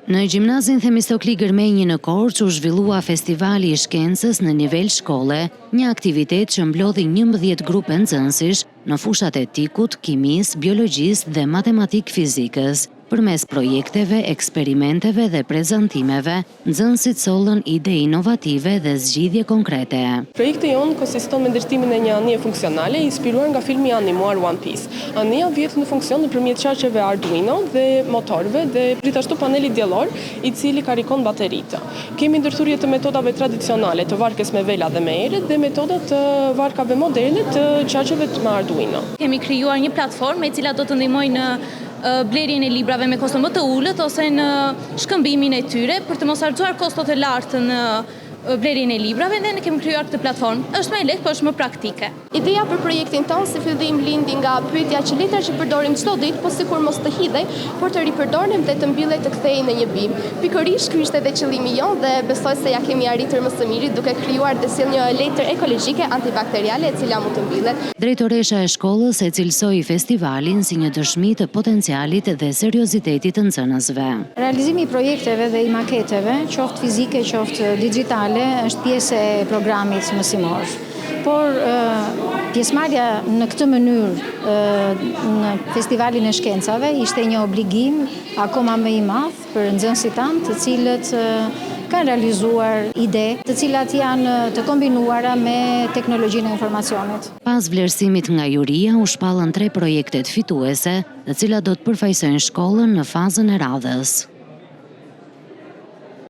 Në gjimnazin Themistokli Gërmenji në Korçë u zhvillua festivali i shkencës në nivel shkolle, një aktivitet që mblodhi 11 grupe nxënësish në fushat e etikut, kimisë, biologjisë dhe matematik-fizikës. Përmes projekteve, eksperimenteve dhe prezantimeve, nxënësit sollën ide inovative dhe zgjidhje konkrete. Projekti jonë konsiston me ndërtimin e një anije funksionale inspiruar nga filmi animuar One Piece. Anija vjet në funksion nëpërmjet qarqeve Arduino dhe motorëve dhe gjithashtu paneli diellor i cili karikon bateritë. Kemi ndërthurje të metodave tradicionale të varkës me vela dhe me erët dhe metodat të varkave moderne të qarqeve me Arduino. Kemi krijuar një platformë e cila do të ndihmojë në blerjen e librave me koston më të ulët ose në shkëmbimin e tyre për të mos harxuar kostot e lartë në blerjen e librave dhe ne kemi krijuar këtë platformë. Është më e lehtë, por është më praktike. Ideja për projektin tonë si fillim lindi nga pyetja që letër që përdorim çdo ditë, po sikur mos të hidhej, por të ripërdorim dhe të mbyllej të kthehej në një bim. Pikërisht ky ishte edhe qëllimi jon dhe besoj se ja kemi arritur më së miri duke krijuar dhe sjell një letër ekologjike antibakteriale e cila mund të mbyllet. Drejtoresha e shkollës e cilësoi festivalin si një dëshmi të potencialit dhe seriozitetit të nxënësve. Realizimi i projekteve dhe i maketeve, qoftë fizike, qoftë digjitale, është pjesë e programit mësimor. Por pjesëmarrja në këtë mënyrë në festivalin e shkencave ishte një obligim akoma më i madh për nxënësit tanë, të cilët kanë realizuar ide, të cilat janë të kombinuara me teknologjinë e informacionit. Pas vlerësimit nga juria u shpallën 3 projektet fituese, të cilat do të përfaqësojnë shkollën në fazën e radhës.